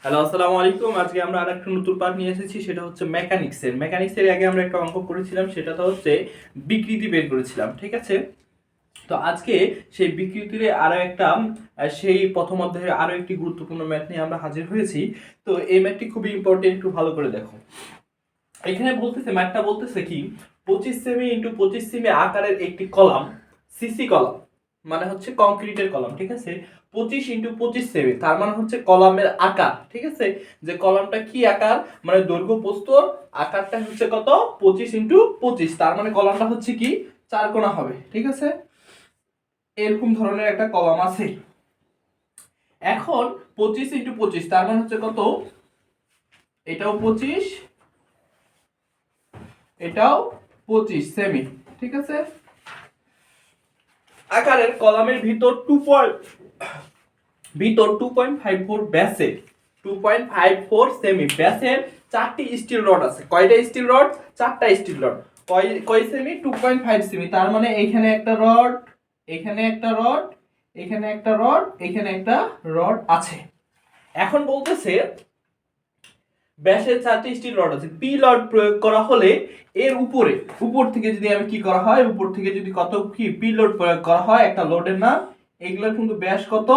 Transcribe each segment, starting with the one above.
Hello, আসসালামু আলাইকুম। আজকে আমরা আরেকটা নতুন পার্ট নিয়ে এসেছি, সেটা হচ্ছে মেকানিক্সের আগে আমরা একটা অঙ্ক করেছিলাম, সেটা তো হচ্ছে বিকৃতি বের করেছিলাম, ঠিক আছে? তো আজকে সেই বিকৃতির আরো একটা সেই প্রথম অধ্যায়ের আরো একটি গুরুত্বপূর্ণ ম্যাথ নিয়ে আমরা হাজির হয়েছি। তো এই ম্যাথটি খুবই ইম্পর্টেন্ট, একটু ভালো করে দেখো। এখানে ম্যাথটা বলতেছে কি, 25 সেমি ইন্টু 25 সেমি আকারের একটি কলাম, সিসি কলাম, মানে হচ্ছে কংক্রিটের কলাম, ঠিক আছে? 25 ইন্টু 25 সেমি, তার মানে হচ্ছে কলামের আকার, ঠিক আছে? যে কলামটা কি আকার, মানে দৈর্ঘ্য প্রস্থ আকারটা হচ্ছে কত, 25 ইন্টু 25, তার মানে কলামটা হচ্ছে কি 4 কোণা হবে, ঠিক আছে? এরকম ধরনের একটা কলাম আছে। এখন 25 ইন্টু 25, তার মানে হচ্ছে কত, এটাও 25, এটাও 25 সেমি, ঠিক আছে? আকারের কলামের ভিতর 2.54 ব্যাসে, 2.54 সেমি ব্যাসের 4টি স্টিল রড আছে। কয়টা স্টিল রড? 4টা স্টিল রড। কয় সেমি? 2.5 সেমি। তার মানে এইখানে একটা রড, এখানে একটা রড, এখানে একটা রড, এখানে একটা রড আছে। এখন বলতেছে ব্যাসের 4টি স্টিল রড আছে, পি লোড প্রয়োগ করা হলে এর উপর থেকে যদি আমি কি করা হয়, উপর থেকে যদি কত কি পি লোড প্রয়োগ করা হয় একটা লোডের নাম, এগুলোর কিন্তু ব্যাস কত,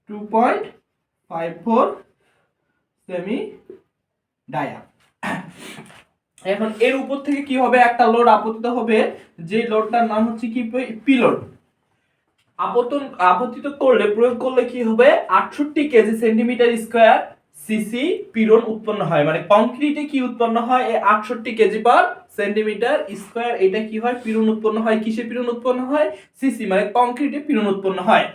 2.54 সেমি ডায়া। এখন এর উপর থেকে কি হবে, একটা লোড আপতিত হবে, যে লোডটার নাম হচ্ছে কি পি লোড। আপতিত করলে, প্রয়োগ করলে কি হবে, 68 কেজি সেন্টিমিটার স্কয়ার সিসি পীড়ন উৎপন্ন হয়। মানে কংক্রিটে কি উৎপন্ন হয়, এই 68 কেজি পার সেন্টিমিটার স্কয়ার, এটা কি হয়, পীড়ন উৎপন্ন হয়। কিসে পীড়ন উৎপন্ন হয়? সিসি, মানে কংক্রিটে পীড়ন উৎপন্ন হয়।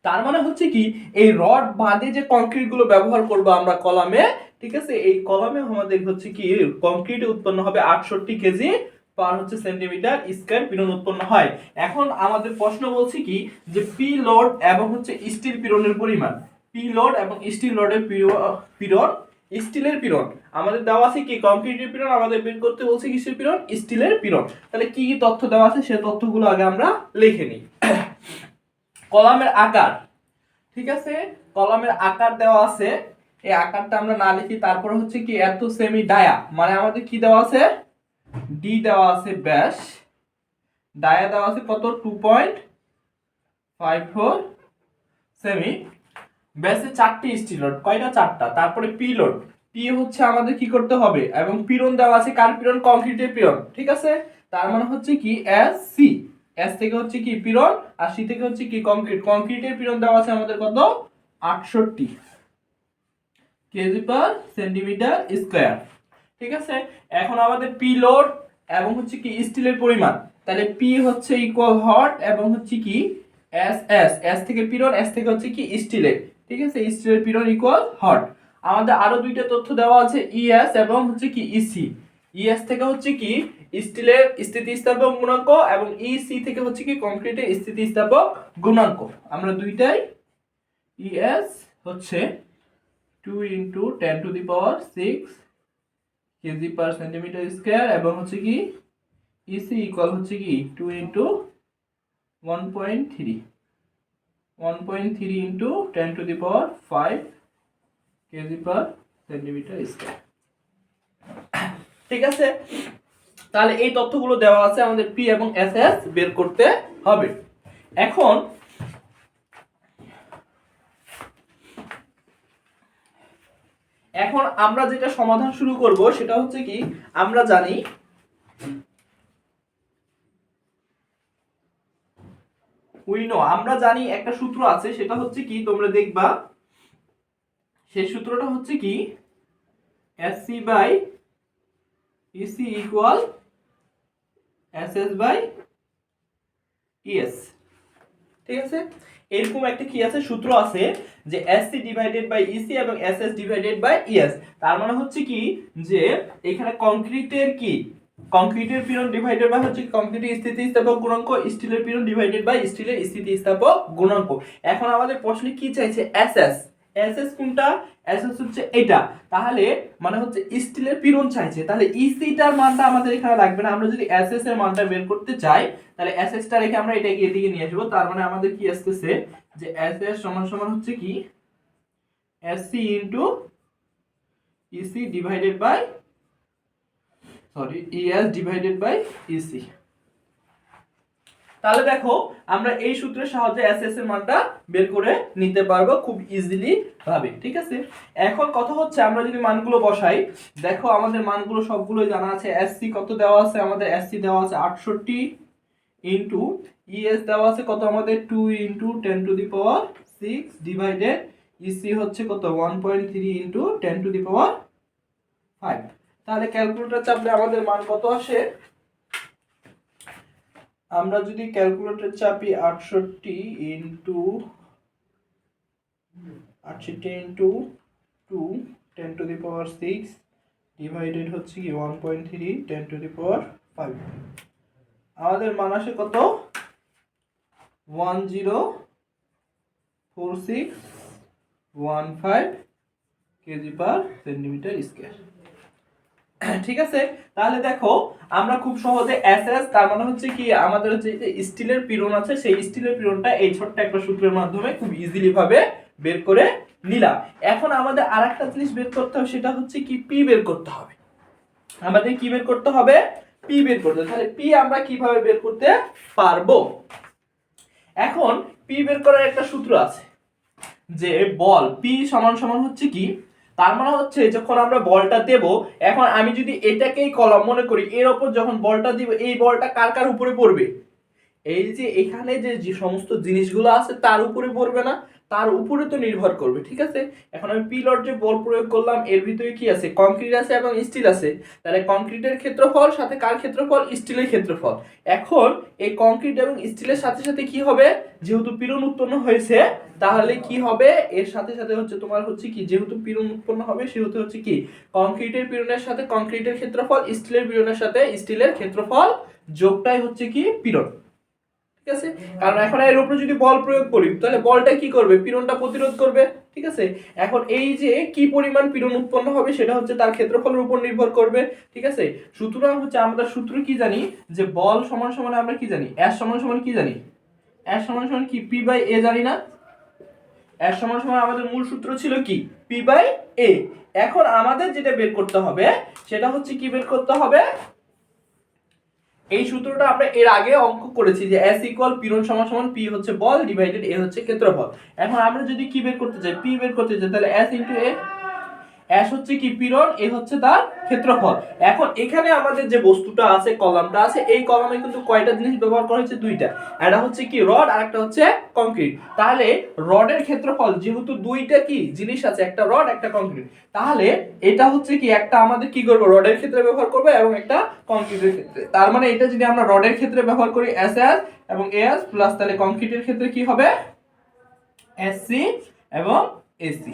তার মানে হচ্ছে কি, এই রড বাদে যে কংক্রিট গুলো ব্যবহার করব আমরা কলামে, ঠিক আছে, এই কলামে আমাদের হচ্ছে কি কংক্রিটে উৎপন্ন হবে 68 কেজি পার হচ্ছে সেন্টিমিটার স্কয়ার পীড়ন উৎপন্ন হয়। এখন আমাদের প্রশ্ন বলছে কি, যে পি লোড এবং হচ্ছে স্টিল পীড়নের পরিমাণ, পি লোড এবং স্টিল লোডের পীড়ন, স্টিলের পীড়ন আমাদের দেওয়া আছে কি, কংক্রিটের পীড়ন, আমাদের বের করতে বলছে কিসের পীড়ন, স্টিলের পীড়ন। তাহলে কি কি তথ্য দেওয়া আছে সেই তথ্যগুলো আগে আমরা লিখে নিই। কলামের আকার, ঠিক আছে, কলামের আকার দেওয়া আছে, এই আকারটা আমরা না লিখি, তারপর হচ্ছে কি এত সেমি ডায়া, মানে আমাদের কি দেওয়া আছে, ডি দেওয়া আছে ব্যাস, ডায়া দেওয়া আছে কত, 2.54 সেমি, ব্যাসে 4টি স্টিল রড, কয়টা, 4টা। তারপরে পি লোড, পি হচ্ছে আমাদের কি করতে হবে, এবং পীড়ন দেওয়া আছে, কার পীড়ন, কংক্রিটের পীড়ন, ঠিক আছে? তার মানে হচ্ছে কি এস সি, এস থেকে হচ্ছে কি পীড়ন, আর সি থেকে হচ্ছে কি কংক্রিটের পীড়ন দেওয়া আছে আমাদের কত, 68 কেজি পার সেন্টিমিটার স্কয়ার, ঠিক আছে? এখন আমাদের পি লোড এবং হচ্ছে কি স্টিলের পরিমাণ, তাহলে পি হচ্ছে ইকুয়াল হট এবং হচ্ছে কি এস এস, এস থেকে পীড়ন, এস থেকে হচ্ছে কি স্টিলের, ঠিক আছে, স্টিলের পীড়ন ইকুয়াল হট। আমাদের আরো দুইটা তথ্য দেওয়া আছে, ইএস এবং হচ্ছে কি ইসি। ইএস থেকে হচ্ছে কি স্টিলের স্থিতিস্থাপক গুণাঙ্ক, এবং ইসি থেকে হচ্ছে কি কংক্রিটের স্থিতিস্থাপক গুণাঙ্ক। আমরা দুইটাই, ইএস হচ্ছে 2 ইন্টু 10⁶ কেজি পার সেন্টিমিটার স্কয়ার, এবং হচ্ছে কি ইসি ইকুয়াল হচ্ছে কি 2 ইন্টু 1.3 ইন্টু 10⁵ কেজি পার সেন্টিমিটার স্কয়ার, ঠিক আছে? তাহলে এই তথ্যগুলো দেওয়া আছে, আমাদের পি এবং এস এস বের করতে হবে। এখন আমরা যেটা সমাধান শুরু করব সেটা হচ্ছে কি, আমরা জানি আমরা জানি একটা সূত্র আছে, সেটা হচ্ছে কি, তোমরা দেখবা সেই সূত্রটা হচ্ছে কি, SC by EC equal SS by ES, ঠিক আছে? এরকম একটা কি আছে, সূত্র আছে, যে এসসি ডিভাইডেড বাই ইসি এবং এসএস ডিভাইডেড বাই ইএস। তার মানে হচ্ছে কি, যে এখানে কংক্রিটের পীড়ন ডিভাইডেড বাই হচ্ছে কংক্রিটের স্থিতিস্থাপক গুণাঙ্ক, স্টিলের পীড়ন ডিভাইডেড বাই স্টিলের স্থিতিস্থাপক গুণাঙ্ক। এখন আমাদের প্রশ্নে কি চাইছে, এসএস, এসএস কোনটা, এসএস হচ্ছে এটা, তাহলে মানে হচ্ছে স্টিলের পীড়ন চাইছে, তাহলে ইসিটার মানটা আমাদের এখানে লাগবে না। আমরা যদি এসএস এর মানটা বের করতে চাই তাহলে এসএস টা রেখে আমরা এটাকে এদিকে নিয়ে আসবো। তার মানে আমাদের কি আসতেছে যে এসএস সমান সমান হচ্ছে কি SC into EC divided by ES divided by EC. তাহলে দেখো আমরা এই সূত্রের সাহায্যে এসএস এর মানটা বের করে নিতে পারবো খুব ইজিলি ভাবে, ঠিক আছে। এখন কথা হচ্ছে আমরা যদি মানগুলো বসাই, দেখো আমাদের মানগুলো সবগুলো জানা আছে। এসসি কত দেওয়া আছে আমাদের, এসসি দেওয়া আছে 68 ইনটু ইএস দেওয়া আছে কত আমাদের 2 into 10 to the power 6 divided EC হচ্ছে কত 1.3 ইনটু 10 টু দি পাওয়ার 5। তাহলে ক্যালকুলেটর চাপলে আমাদের মান কত আসে, আমরা যদি ক্যালকুলেটর চাপি 68 into 2 10 to the power 6 divided হচ্ছে কি 1.3 10 টু দি পাওয়ার 5, আমাদের মান আসে কত 104615 কেজি পার সেন্টিমিটার স্কয়ার। ঠিক আছে, তাহলে দেখো আমরা খুব সহজে এসএস তার মানে হচ্ছে কি আমাদের হচ্ছে যে স্টিলের পীড়ন আছে, সেই স্টিলের পীড়নটা এই ছোট্ট একটা সূত্রের মাধ্যমে খুব ইজিলি ভাবে বের করে নিলাম। এখন আমাদের আরেকটা জিনিস বের করতে হবে, সেটা হচ্ছে কি পি বের করতে হবে। আমাদের কি বের করতে হবে, পি বের করতে হবে। তাহলে পি আমরা কিভাবে বের করতে পারবো, এখন পি বের করার একটা সূত্র আছে যে বল পি সমান সমান হচ্ছে কি, তার মানে হচ্ছে যখন আমরা বলটা দেব, এখন আমি যদি এটাকেই কলাম মনে করি, এর উপর যখন বলটা দিব এই বলটা কার কার উপরে পড়বে, এই যে এখানে যে সমস্ত জিনিসগুলো আছে তার উপরে পড়বে না, তার উপরে তো নির্ভর করবে, ঠিক আছে। এখন আমি পি লট যে বল প্রয়োগ করলাম এর ভিতরে কি আছে, কংক্রিট আছে এবং স্টিল আছে, তাহলে কংক্রিটের ক্ষেত্রফল সাথে কার ক্ষেত্রফল, স্টিলের ক্ষেত্রফল। এখন এই কংক্রিট এবং স্টিলের সাথে সাথে কি হবে, যেহেতু পীড়ন উৎপন্ন হয়েছে তাহলে কি হবে, এর সাথে সাথে হচ্ছে তোমার হচ্ছে কি যেহেতু পীড়ন উৎপন্ন হবে সেহেতু হচ্ছে কি কংক্রিটের পীড়নের সাথে কংক্রিটের ক্ষেত্রফল, স্টিলের পীড়নের সাথে স্টিলের ক্ষেত্রফল যোগটাই হচ্ছে কি পীড়ন, ঠিক আছে। কারণ এখন এর উপরে যদি বল প্রয়োগ করি তাহলে বলটা কি করবে, পীড়নটা প্রতিরোধ করবে, ঠিক আছে। এখন এই যে কি পরিমাণ পীড়ন উৎপন্ন হবে সেটা হচ্ছে তার ক্ষেত্রফলের উপর নির্ভর করবে, ঠিক আছে। সুতরাং হচ্ছে আমরা সূত্র কি জানি যে বল সমান সমান আমরা কি জানি, এস সমান সমান কি জানি, এস সমান সমান কি পি বাই এ জানি না, এস সমান সমান আমাদের মূল সূত্র ছিল কি পি বাই এ। এখন আমাদের যেটা বের করতে হবে সেটা হচ্ছে কি বের করতে হবে, এই সূত্রটা আমরা এর আগে অঙ্ক করেছি যে S ইকুয়াল পীড়ন সমান সমান P হচ্ছে বল ডিভাইডেড A হচ্ছে ক্ষেত্রফল। এখন আমরা যদি কি বের করতে চাই, P বের করতে চাই, তাহলে S ইনটু A, S হচ্ছে কি পীড়ন, A হচ্ছে তার ক্ষেত্রফল। এখন এখানে আমাদের যে বস্তুটা আছে, কলামটা আছে, এই কলামে কিন্তু কয়টা জিনিস ব্যবহার করা হয়েছে, দুইটা, একটা হচ্ছে কি রড আর একটা হচ্ছে কংক্রিট। তাহলে রডের ক্ষেত্রফল যেহেতু দুইটা কি জিনিস আছে, একটা রড একটা কংক্রিট, তাহলে এটা হচ্ছে কি একটা আমাদের কি করব, রডের ক্ষেত্রে ব্যবহার করব এবং একটা কংক্রিটের ক্ষেত্রে। তার মানে এটা যদি আমরা রডের ক্ষেত্রে ব্যবহার করি SS এবং AS প্লাস, তাহলে কংক্রিটের ক্ষেত্রে কি হবে SC এবং AC।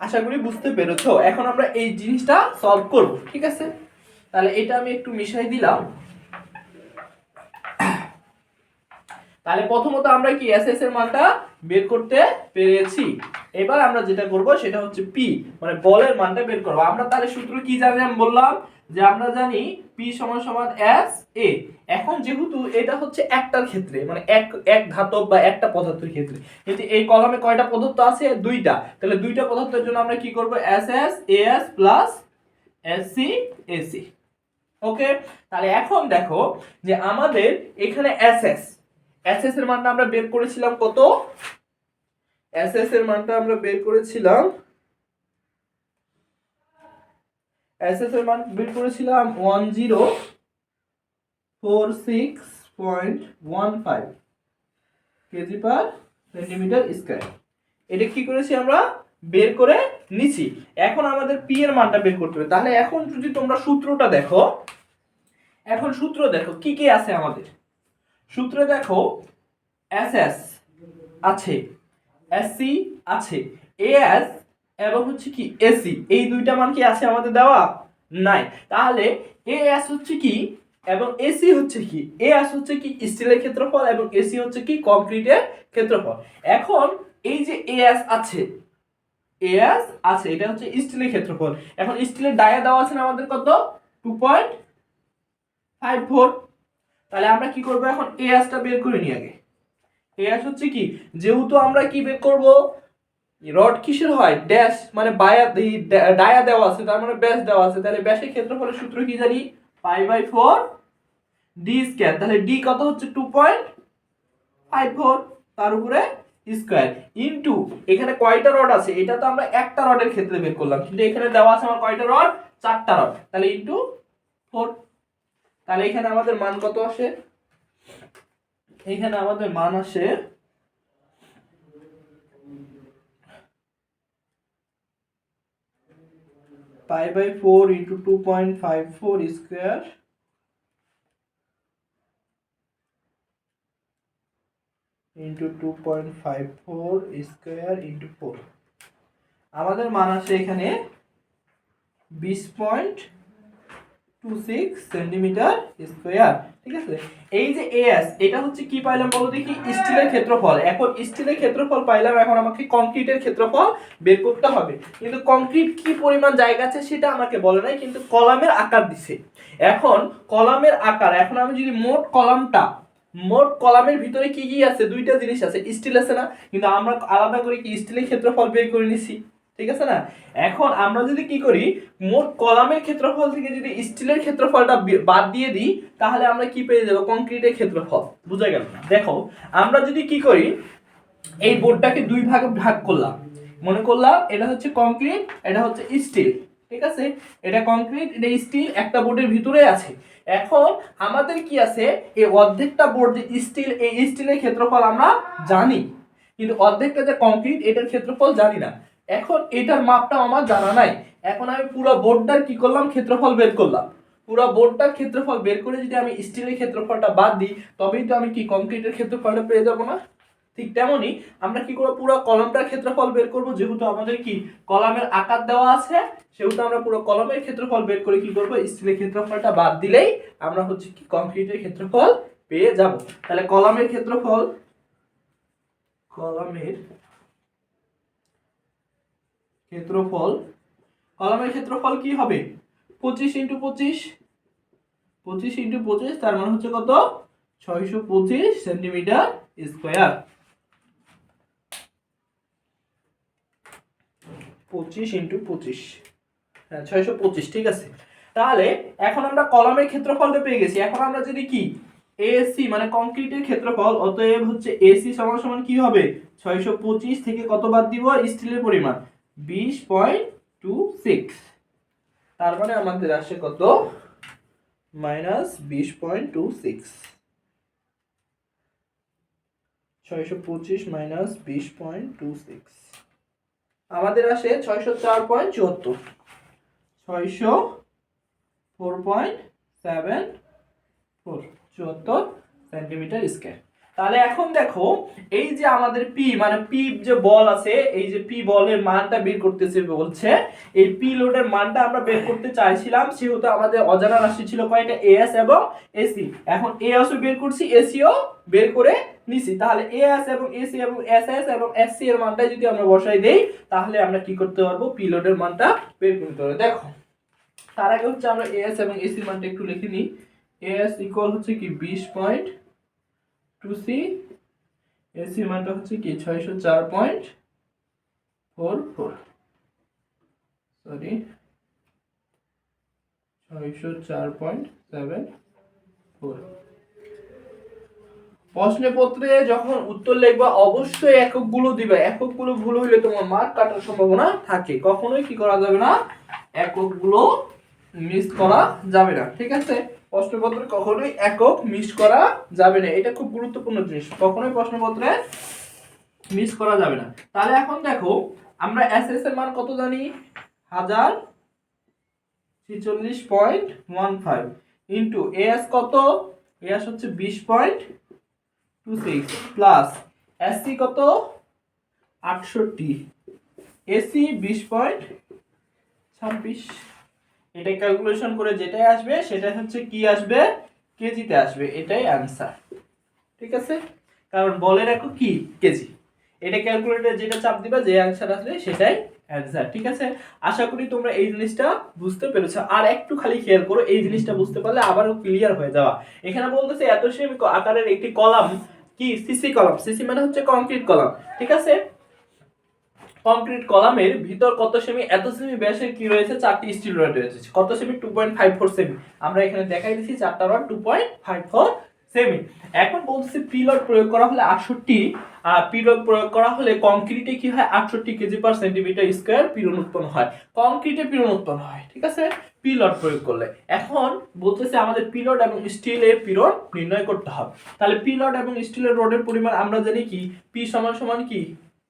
আশা করি বুঝতে পেরেছো। এখন আমরা এই জিনিসটা সলভ করব, ঠিক আছে। তাহলে এটা আমি একটু মিশাই দিলাম। তাহলে প্রথমত আমরা কি এসএস এর মানটা বের করতে পেরেছি। এবার আমরা যেটা করব সেটা হচ্ছে পি মানে বলের মানটা বের করব। আমরা তাহলে সূত্র কি জানি, আমি বললাম যে আমরা জানি পি সমান সমান এস এ। এখন যেহেতু এটা হচ্ছে একটার ক্ষেত্রে মানে এক ধাতব বা একটা পদার্থের ক্ষেত্রে, কিন্তু এই কলামে কয়টা পদার্থ আছে, দুইটা, তাহলে দুইটা পদার্থের জন্য আমরা কি করব, S S S plus SC AC. Okay, তাহলে এখন দেখো যে আমাদের এখানে এসএস এর মানটা আমরা বের করেছিলাম কত, এসএস এর মানটা আমরা বের করেছিলাম, এসএস এর মান বের করেছিলাম 1046.15 কেজি পার সেন্টিমিটার স্কয়ার। এটা কি করেছি আমরা বের করে নিছি। এখন আমাদের পি এর মানটা বের করতে হবে। তাহলে এখন যদি তোমরা সূত্রটা দেখো, এখন সূত্র দেখো কি কি আছে আমাদের সূত্রে, দেখো এসএস আছে, এসসি আছে, এএস এবং হচ্ছে কি এসি, এই দুইটা মান কি আছে আমাদের দেওয়া নাই। তাহলে এএস হচ্ছে কি এবং এসি হচ্ছে কি, এএস হচ্ছে কি স্টিলের ক্ষেত্রফল এবং এসি হচ্ছে কি কংক্রিটের ক্ষেত্রফল। এখন এই যে এস আছে, এস আছে, এটা হচ্ছে স্টিলের ক্ষেত্রফল। এখন স্টিলের ডায়া দেওয়া আছে না আমাদের কত 2.54। তাহলে আমরা কি করব এখন এসটা বের করে নিই আগে। এস হচ্ছে কি, যেহেতু আমরা কি বের করব, রড কিসের হয় ড্যাশ মানে ডায়া দেওয়া আছে, তার মানে ব্যাস দেওয়া আছে, তাহলে ব্যাসের ক্ষেত্রফলের সূত্র কি জানি π/4 ডি স্কয়ার। তাহলে ডি কত হচ্ছে 2.54, তার উপরে স্কয়ার ইনটু এখানে কয়টা রড আছে, এটা তো আমরা একটা রডের ক্ষেত্রে বের করলাম, কিন্তু এখানে দেওয়া আছে আমার কয়টা রড, চারটা রড, তাহলে ইনটু 4। তাহলে এখানে আমাদের মান কত আসে, এখানে আমাদের মান আসে π/4 into 2.54 square into 2.54 square into 4। আমাদের মান আসে এখানে 20.26 সেন্টিমিটার স্কয়ার। ঠিক আছে, এই যে এস এটা হচ্ছে কি পাইলাম বলো দেখি, স্টিলের ক্ষেত্রফল। এখন স্টিলের ক্ষেত্রফল পাইলাম, এখন আমাকে কংক্রিটের ক্ষেত্রফল বের করতে হবে। কিন্তু কংক্রিট কি পরিমাণ জায়গা আছে সেটা আমাকে বলে নাই, কিন্তু কলামের আকার দিছে। এখন কলামের আকার, এখন আমি যদি মোট কলামের ভিতরে কি কি আছে, দুইটা জিনিস আছে, স্টিল আছে না, কিন্তু আমরা আলাদা করে কি স্টিলের ক্ষেত্রফল বের করে নিছি, ঠিক আছে না। এখন আমরা যদি কি করি, মোট কলামের ক্ষেত্রফল থেকে যদি স্টিলের ক্ষেত্রফলটা বাদ দিয়ে দিই, তাহলে আমরা কি পেয়ে যাব, কংক্রিটের ক্ষেত্রফল। বুঝা গেল না? দেখো আমরা যদি কি করি, এই বোর্ডটাকে দুই ভাগে ভাগ করলাম, মনে করলাম এটা হচ্ছে কংক্রিট, এটা হচ্ছে স্টিল, ঠিক আছে, এটা কংক্রিট, এটা স্টিল, একটা বোর্ডের ভিতরে আছে। এখন আমাদের কি আছে, এই অর্ধেকটা বোর্ড যে স্টিল, এই স্টিলের ক্ষেত্রফল আমরা জানি, কিন্তু অর্ধেকটা যে কংক্রিট এটার ক্ষেত্রফল জানি না। এখন এটার মাপটা আমার জানা নাই। এখন আমি পুরো বোর্ডটার কি করলাম, ক্ষেত্রফল বের করলাম। পুরো বোর্ডটার ক্ষেত্রফল বের করে যদি আমি স্টিলের ক্ষেত্রফলটা বাদ দিই, তবেই তো আমি কি কংক্রিটের ক্ষেত্রফলটা পেয়ে যাব না। ঠিক তেমনি আমরা কি করব, পুরো কলামটার ক্ষেত্রফল বের করব, যেহেতু আমাদের কি কলামের আকার দেওয়া আছে, সেহেতু আমরা পুরো কলামের ক্ষেত্রফল বের করে কি করব, স্টিলের ক্ষেত্রফলটা বাদ দিলেই আমরা হচ্ছে কি কংক্রিটের ক্ষেত্রফল পেয়ে যাব। তাহলে কলামের ক্ষেত্রফল কি হবে, 25 ইনটু 25, 25 ইনটু 25, তার মানে হচ্ছে কত, 625 সেন্টিমিটার স্কয়ার। 25 ইনটু 25, হ্যাঁ 625, ঠিক আছে। তাহলে এখন আমরা কলামের ক্ষেত্রফলটা পেয়ে গেছি। এখন আমরা যদি কি এসি মানে কংক্রিটের ক্ষেত্রফল, অতএব হচ্ছে এসি সমান সমান কি হবে, 625 থেকে কত বাদ দিব, স্টিলের পরিমাণ 20.26, তার মানে আমাদের আসে কত, -20.26, 625 -20.26, আমাদের আসে 604.74, 604.74 সেন্টিমিটার স্কয়ার। তাহলে এখন দেখো, এই যে আমাদের পি মানে পি যে বল আছে, এই যে পি বলের মানটা বের করতেছে বলছে, এই পি লোডের মানটা আমরা বের করতে চাইছিলাম, সেহেতু আমাদের অজানা রাশি ছিল কয়টা, এএস এবং এসি। এখন এএস ও বের করছি, এসিও বের করে নিছি। তাহলে এএস এবং এসি এবং এসএস এবং এসসি এর মানটা যদি আমরা বসাই দেই, তাহলে আমরা কি করতে পারবো, পি লোডের মানটা বের করতে পারবো। দেখো তার আগে হচ্ছে আমরা এএস এবং এসি এর মানটা একটু লিখে নিই। এএস ইকুয়াল হচ্ছে কি 20.2সি, এসি এর মানটা হচ্ছে কি 604.44, সরি 604.74। প্রশ্নপত্রে যখন উত্তর লিখবা অবশ্যই এককগুলো দিবে, এককগুলো ভুল হইলে তোমার মার্ক কাটার সম্ভাবনা থাকে। কখনোই কি করা যাবে না, এককগুলো মিস করা যাবে না, ঠিক আছে। প্রশ্নপত্রে কখনোই একক মিস করা যাবে না, এটা খুব গুরুত্বপূর্ণ জিনিস, কখনোই প্রশ্নপত্রে মিস করা যাবে না। তাহলে এখন দেখো আমরা এসএস এর মান কত জানি, 1046.15 ইনটু এএস কত, এএস হচ্ছে 20.26 প্লাস এসসি কত 68, এসি 20.26। এটা ক্যালকুলেশন করে যেটাই আসবে সেটাই হচ্ছে কি আসবে, কেজিতে আসবে, এটাই অ্যানসার, ঠিক আছে। কারণ বলের একক কি, কেজি। এটা ক্যালকুলেটরে যেটা চাপ দিবা, যে অ্যানসার আসবে সেটাই অ্যানসার। ঠিক আছে, আশা করি তোমরা এই জিনিসটা বুঝতে পেরেছো। আর একটু খালি খেয়াল করো, এই জিনিসটা বুঝতে পারলে আবারও ক্লিয়ার হয়ে যাওয়া। এখানে বলতেছে এত সেমি আকারের একটি কলাম কি সিসি কলাম, সিসি মানে হচ্ছে কংক্রিট কলাম। ঠিক আছে, কংক্রিট কলামের ভিতর কত সেমি, এত সেমি ব্যাসের কি রয়েছে, 4টি স্টিল রড রয়েছে। কত সেমি, 2.54 সেমি। আমরা এখানে দেখাই দিচ্ছি 4টা রড 2.54 সেমি। এখন বলতেছে প্রিলোড প্রয়োগ করা হলে 68, প্রিলোড প্রয়োগ করা হলে কংক্রিটে কি হয়, 68 কেজি পার সেন্টিমিটার স্কয়ার পীড়ন উৎপন্ন হয়। কংক্রিটে পীড়ন উৎপন্ন হয়, ঠিক আছে, প্রিলোড প্রয়োগ করলে। এখন বলতেছে আমাদের প্রিলোড এবং স্টিলের পীড়ন নির্ণয় করতে হবে। তাহলে প্রিলোড এবং স্টিলের রডের পরিমাণ আমরা জানি কি, পি সমান সমান কি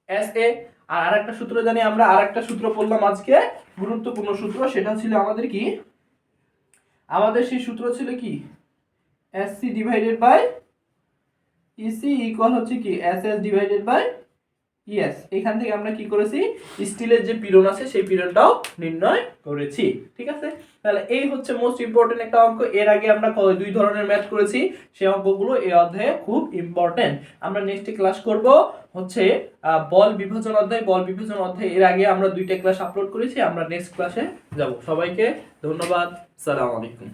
এস এ। আর আরেকটা সূত্র জানি আমরা, আরেকটা সূত্র পড়লাম আজকে, গুরুত্বপূর্ণ সূত্র, সেটা ছিল আমাদের কি, আমাদের সেই সূত্র ছিল কি, SC divided by EC equal হচ্ছে কি এসএস ডিভাইডেড বাই ইএস। এখান থেকে আমরা কি করেছি, স্টিলের যে পীড়ন আছে সেই পীড়নটাও নির্ণয় করেছি। ঠিক আছে, তাহলে এই হচ্ছে মোস্ট ইম্পর্টেন্ট একটা অঙ্ক। এর আগে আমরা দুই ধরনের ম্যাথ করেছি, সেই অঙ্কগুলো এই অধ্যায়ে খুব ইম্পর্টেন্ট। আমরা নেক্সট ক্লাস করব হচ্ছে বল বিভাজন অধ্যায়। বল বিভাজন অধ্যায় এর আগে আমরা 2টা ক্লাস আপলোড করেছি, আমরা নেক্সট ক্লাসে যাব। সবাইকে ধন্যবাদ, আসসালামু আলাইকুম।